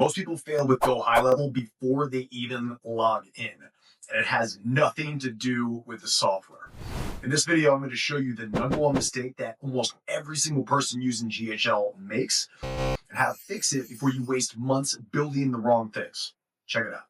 Most people fail with GoHighLevel before they even log in, and it has nothing to do with the software. In this video, I'm going to show you the #1 mistake that almost every single person using GHL makes and how to fix it before you waste months building the wrong things. Check it out.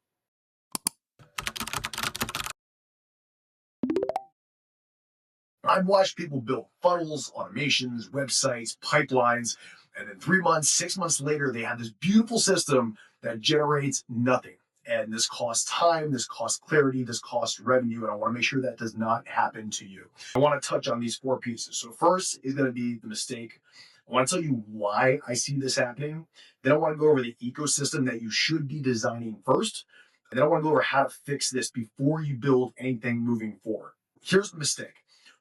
I've watched people build funnels, automations, websites, pipelines, and then 3 months, 6 months later, they have this beautiful system that generates nothing. And this costs time, this costs clarity, this costs revenue, and I want to make sure that does not happen to you. I want to touch on these 4 pieces. So first is going to be the mistake. I want to tell you why I see this happening. Then I want to go over the ecosystem that you should be designing first. And then I want to go over how to fix this before you build anything moving forward. Here's the mistake.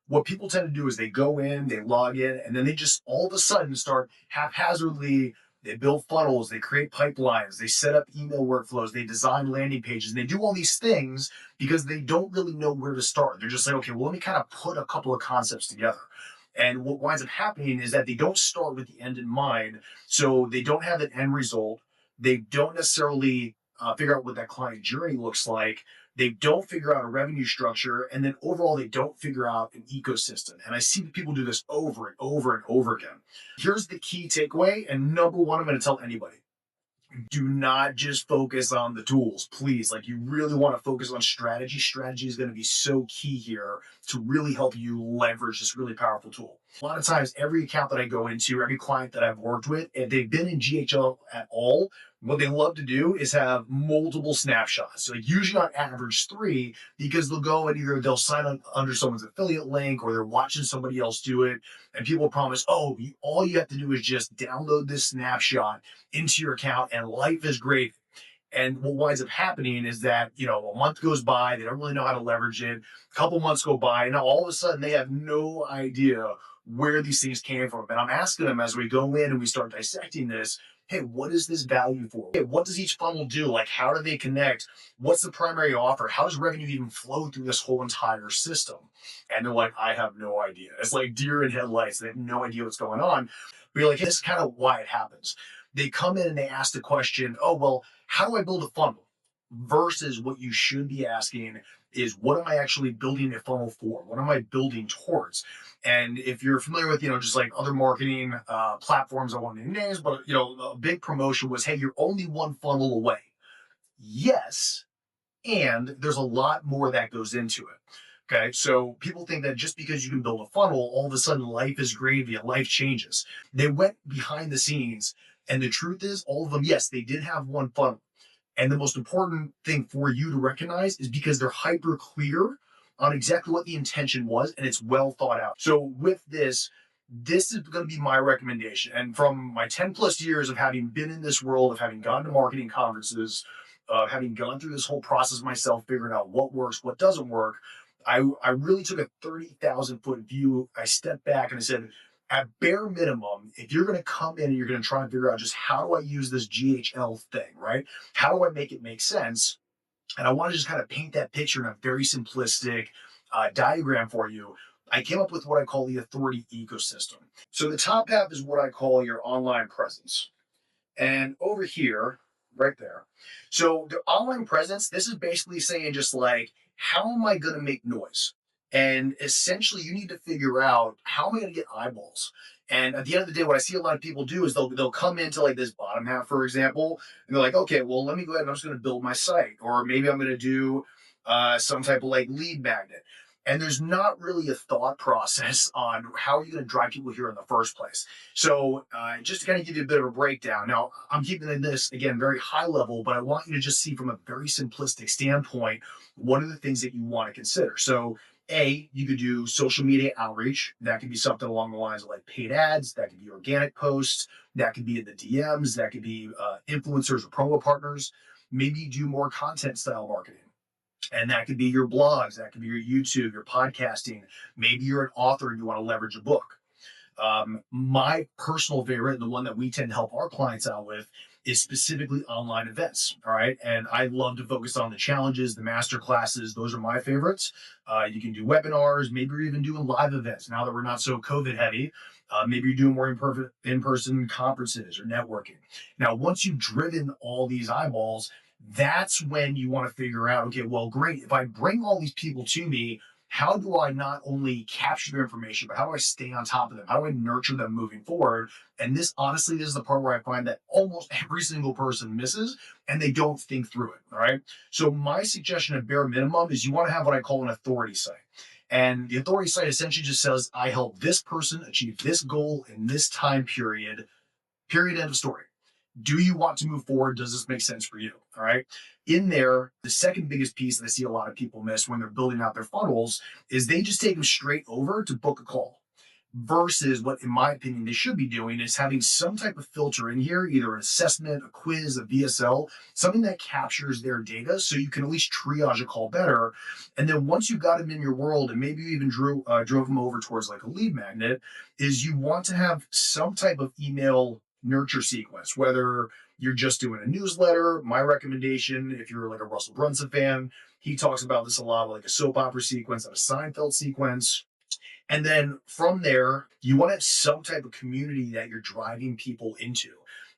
What people tend to do is they go in, they log in, and then they just all of a sudden start haphazardly. They build funnels, they create pipelines, they set up email workflows, they design landing pages, and they do all these things because they don't really know where to start. They're just like, okay, well, let me kind of put a couple of concepts together. And what winds up happening is that they don't start with the end in mind. So they don't have an end result. They don't necessarily figure out what that client journey looks like. They don't figure out a revenue structure. And then overall, they don't figure out an ecosystem. And I see people do this over and over and over again. Here's the key takeaway. And #1, I'm going to tell anybody. Do not just focus on the tools, please. Like, you really want to focus on strategy. Strategy is going to be so key here to really help you leverage this really powerful tool. A lot of times, every account that I go into, every client that I've worked with, if they've been in GHL at all, what they love to do is have multiple snapshots. So like usually on average 3, because they'll go and either they'll sign on under someone's affiliate link or they're watching somebody else do it. And people promise, oh, all you have to do is just download this snapshot into your account and life is great. And what winds up happening is that, a month goes by, they don't really know how to leverage it. A couple months go by, and now all of a sudden they have no idea where these things came from. And I'm asking them as we go in and we start dissecting this, hey, what is this value for? Hey, what does each funnel do? Like, how do they connect? What's the primary offer? How does revenue even flow through this whole entire system? And they're like, I have no idea. It's like deer in headlights. They have no idea what's going on. But you're like, hey, this is kind of why it happens. They come in and they ask the question, oh, well, how do I build a funnel? Versus what you should be asking is, what am I actually building a funnel for? What am I building towards? And if you're familiar with, just like other marketing platforms, I won't name names, but, a big promotion was, hey, you're only one funnel away. Yes, and there's a lot more that goes into it. Okay, so people think that just because you can build a funnel, all of a sudden life is gravy and life changes. They went behind the scenes, and the truth is, all of them, yes, they did have one funnel. And the most important thing for you to recognize is because they're hyper clear on exactly what the intention was, and it's well thought out. So with this is going to be my recommendation. And from my 10 plus years of having been in this world, of having gone to marketing conferences, having gone through this whole process myself, figuring out what works, what doesn't work, I really took a 30,000 foot view. I stepped back and I said, at bare minimum, if you're going to come in and you're going to try and figure out just how do I use this GHL thing, right? How do I make it make sense? And I want to just kind of paint that picture in a very simplistic diagram for you. I came up with what I call the authority ecosystem. So the top half is what I call your online presence. And over here, right there. So the online presence, this is basically saying just like, how am I going to make noise? And essentially, you need to figure out, how am I going to get eyeballs? And at the end of the day, what I see a lot of people do is they'll come into like this bottom half, for example, and they're like, okay, well, let me go ahead and I'm just going to build my site, or maybe I'm going to do some type of like lead magnet. And there's not really a thought process on how are you going to drive people here in the first place. So just to kind of give you a bit of a breakdown. Now, I'm keeping this, again, very high level, but I want you to just see from a very simplistic standpoint, what are the things that you want to consider. So you could do social media outreach. That could be something along the lines of like paid ads. That could be organic posts. That could be in the DMs. That could be influencers or promo partners. Maybe you do more content style marketing. And that could be your blogs, that could be your YouTube, your podcasting. Maybe you're an author and you want to leverage a book. My personal favorite, and the one that we tend to help our clients out with, is specifically online events. All right. And I love to focus on the challenges, the master classes. Those are my favorites. You can do webinars, maybe you're even doing live events now that we're not so COVID heavy. Maybe you're doing more in-person conferences or networking. Now, once you've driven all these eyeballs, that's when you want to figure out, okay, well, great. If I bring all these people to me, how do I not only capture their information, but how do I stay on top of them? How do I nurture them moving forward? And this, honestly, this is the part where I find that almost every single person misses and they don't think through it. All right. So, my suggestion at bare minimum is you want to have what I call an authority site. And the authority site essentially just says, I help this person achieve this goal in this time period, period, end of story. Do you want to move forward? Does this make sense for you? All right. In there, the second biggest piece that I see a lot of people miss when they're building out their funnels is they just take them straight over to book a call. Versus what, in my opinion, they should be doing is having some type of filter in here, either an assessment, a quiz, a VSL, something that captures their data so you can at least triage a call better. And then once you got them in your world and maybe you even drove them over towards like a lead magnet, is you want to have some type of email nurture sequence, whether you're just doing a newsletter. My recommendation, if you're like a Russell Brunson fan, he talks about this a lot, like a soap opera sequence and a Seinfeld sequence. And then from there, you want to have some type of community that you're driving people into.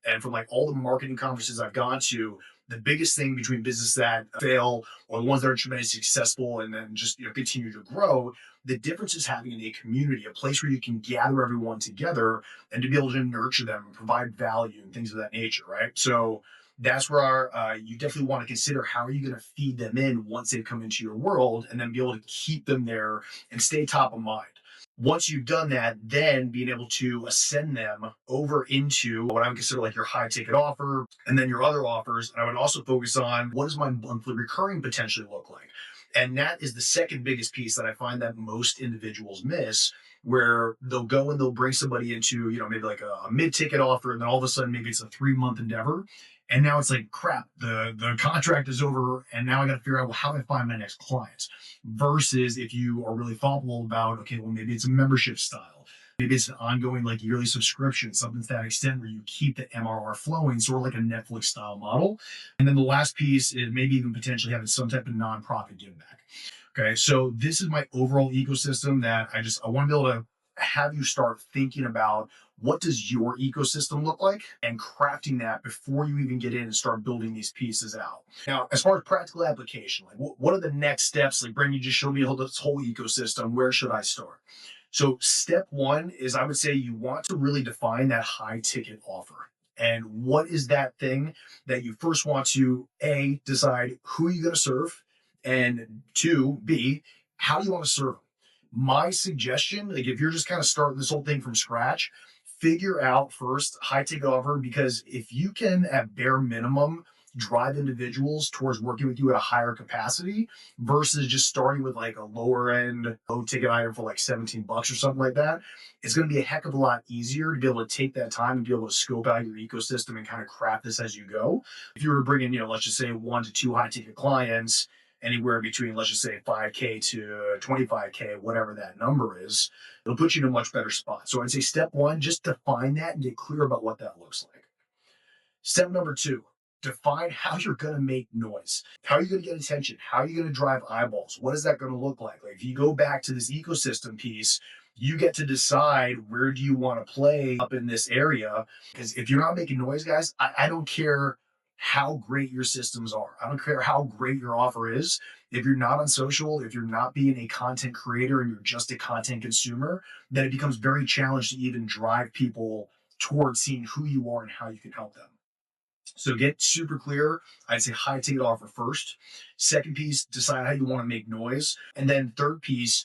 And from like all the marketing conferences I've gone to, the biggest thing between businesses that fail or the ones that are tremendously successful and then just continue to grow, the difference is having a community, a place where you can gather everyone together and to be able to nurture them and provide value and things of that nature, right? So that's where you definitely want to consider how are you going to feed them in once they come into your world and then be able to keep them there and stay top of mind. Once you've done that, then being able to ascend them over into what I would consider like your high ticket offer and then your other offers. And I would also focus on what does my monthly recurring potentially look like? And that is the second biggest piece that I find that most individuals miss, where they'll go and they'll bring somebody into, maybe like a mid-ticket offer, and then all of a sudden maybe it's a 3-month endeavor. And now it's like, crap, the contract is over, and now I got to figure out, well, how do I find my next client? Versus if you are really thoughtful about, okay, well, maybe it's a membership style. Maybe it's an ongoing like yearly subscription, something to that extent where you keep the MRR flowing, sort of like a Netflix style model. And then the last piece is maybe even potentially having some type of nonprofit give back. Okay, so this is my overall ecosystem that I want to be able to have you start thinking about what does your ecosystem look like and crafting that before you even get in and start building these pieces out. Now, as far as practical application, like what are the next steps? Like, Brandon, you just showed me this whole ecosystem. Where should I start? So step one is I would say you want to really define that high ticket offer. And what is that thing that you first want to A, decide who you're going to serve, and two, B, how do you want to serve them? My suggestion, like if you're just kind of starting this whole thing from scratch, figure out first high ticket offer, because if you can at bare minimum drive individuals towards working with you at a higher capacity versus just starting with like a lower end low ticket item for like $17 or something like that, it's going to be a heck of a lot easier to be able to take that time and be able to scope out your ecosystem and kind of craft this as you go. If you were bringing, let's just say 1 to 2 high ticket clients, anywhere between, let's just say 5K to 25K, whatever that number is, it'll put you in a much better spot. So I'd say step one, just define that and get clear about what that looks like. Step number two, define how you're going to make noise. How are you going to get attention? How are you going to drive eyeballs? What is that going to look like? Like if you go back to this ecosystem piece, you get to decide where do you want to play up in this area. Because if you're not making noise, guys, I don't care how great your systems are. I don't care how great your offer is. If you're not on social, if you're not being a content creator and you're just a content consumer, then it becomes very challenging to even drive people towards seeing who you are and how you can help them. So get super clear. I'd say high ticket offer first. Second piece, decide how you want to make noise. And then third piece,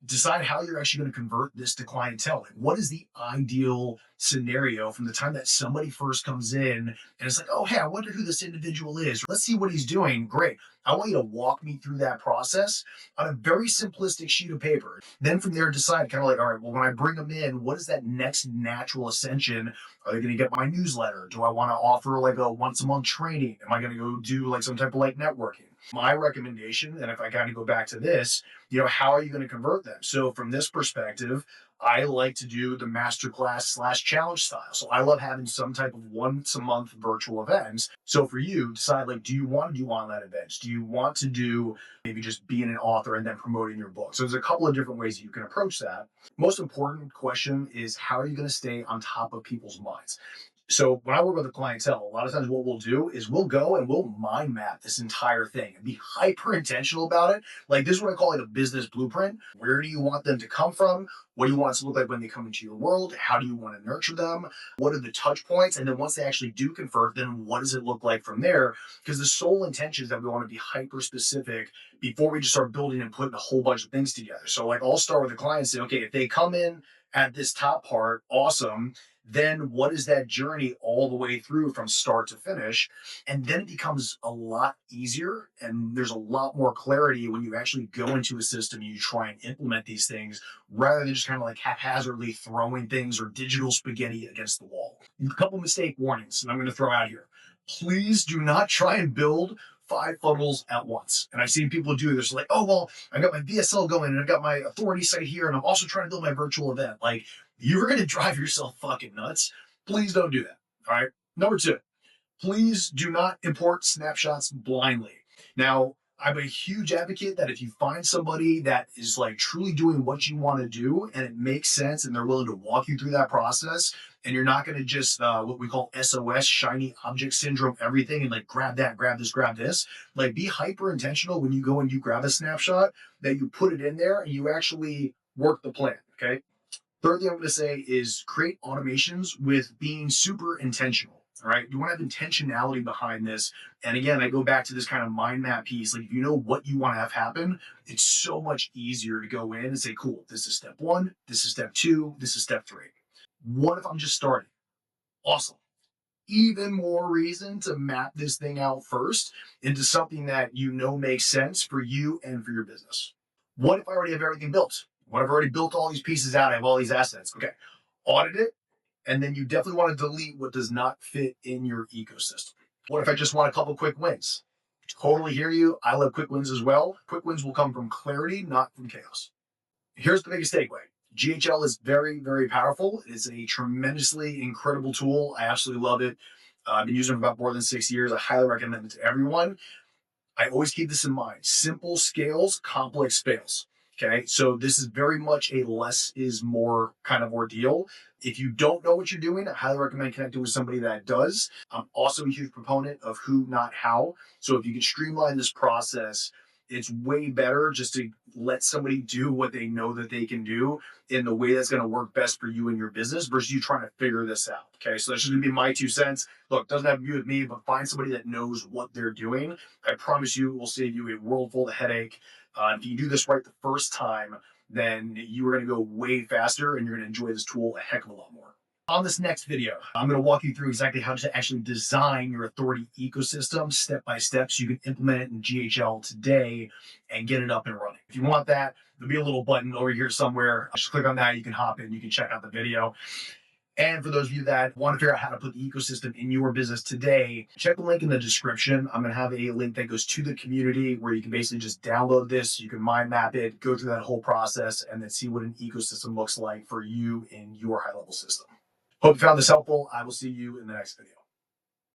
decide how you're actually going to convert this to clientele. Like, what is the ideal scenario from the time that somebody first comes in and it's like, oh, hey, I wonder who this individual is. Let's see what he's doing. Great. I want you to walk me through that process on a very simplistic sheet of paper. Then from there, decide kind of like, all right, well, when I bring them in, what is that next natural ascension? Are they going to get my newsletter? Do I want to offer like a once a month training? Am I going to go do like some type of like networking? My recommendation, and if I kind of go back to this, how are you going to convert them? So from this perspective, I like to do the masterclass slash challenge style. So I love having some type of once a month virtual events. So for you, decide like, do you want to do online events? Do you want to do maybe just being an author and then promoting your book? So there's a couple of different ways you can approach that. Most important question is, how are you going to stay on top of people's minds? So when I work with a clientele, a lot of times what we'll do is we'll go and we'll mind map this entire thing and be hyper intentional about it. Like, this is what I call like a business blueprint. Where do you want them to come from? What do you want it to look like when they come into your world? How do you want to nurture them? What are the touch points? And then once they actually do convert, then what does it look like from there? Because the sole intention is that we want to be hyper specific before we just start building and putting a whole bunch of things together. So like, I'll start with the client and say, okay, if they come in at this top part, awesome. Then what is that journey all the way through from start to finish? And then it becomes a lot easier, and there's a lot more clarity when you actually go into a system and you try and implement these things rather than just kind of like haphazardly throwing things or digital spaghetti against the wall. A couple mistake warnings, and I'm going to throw out here. Please do not try and build 5 funnels at once. And I've seen people do this like, oh, well, I got my VSL going and I've got my authority site here and I'm also trying to build my virtual event. Like, you're going to drive yourself fucking nuts. Please don't do that. All right. Number 2, please do not import snapshots blindly. Now, I'm a huge advocate that if you find somebody that is like truly doing what you want to do and it makes sense and they're willing to walk you through that process, and you're not going to just what we call SOS, shiny object syndrome, everything, and like grab that, grab this. Like, be hyper intentional when you go and you grab a snapshot, that you put it in there and you actually work the plan. Okay. Third thing I'm going to say is create automations with being super intentional. All right. You want to have intentionality behind this. And again, I go back to this kind of mind map piece. Like, if you know what you want to have happen, it's so much easier to go in and say, cool, this is step 1, this is step 2, this is step 3. What if I'm just starting? Awesome. Even more reason to map this thing out first into something that makes sense for you and for your business. What if I already have everything built? What if I've already built all these pieces out? I have all these assets. Okay, audit it. And then you definitely want to delete what does not fit in your ecosystem. What if I just want a couple quick wins? Totally hear you. I love quick wins as well. Quick wins will come from clarity, not from chaos. Here's the biggest takeaway. GHL is very, very powerful. It's a tremendously incredible tool. I absolutely love it. I've been using it for about more than 6 years. I highly recommend it to everyone. I always keep this in mind. Simple scales, complex fails. Okay. So this is very much a less is more kind of ordeal. If you don't know what you're doing, I highly recommend connecting with somebody that does. I'm also a huge proponent of who, not how. So if you can streamline this process, it's way better just to let somebody do what they know that they can do in the way that's going to work best for you and your business versus you trying to figure this out. Okay. So that's just going to be my 2 cents. Look, doesn't have to be with me, but find somebody that knows what they're doing. I promise you it will save you a world full of headache. If you do this right the first time, then you are going to go way faster and you're going to enjoy this tool a heck of a lot more. On this next video, I'm going to walk you through exactly how to actually design your authority ecosystem step by step so you can implement it in GHL today and get it up and running. If you want that, there'll be a little button over here somewhere. Just click on that. You can hop in. You can check out the video. And for those of you that want to figure out how to put the ecosystem in your business today, check the link in the description. I'm going to have a link that goes to the community where you can basically just download this. You can mind map it, go through that whole process, and then see what an ecosystem looks like for you in your high level system. Hope you found this helpful. I will see you in the next video.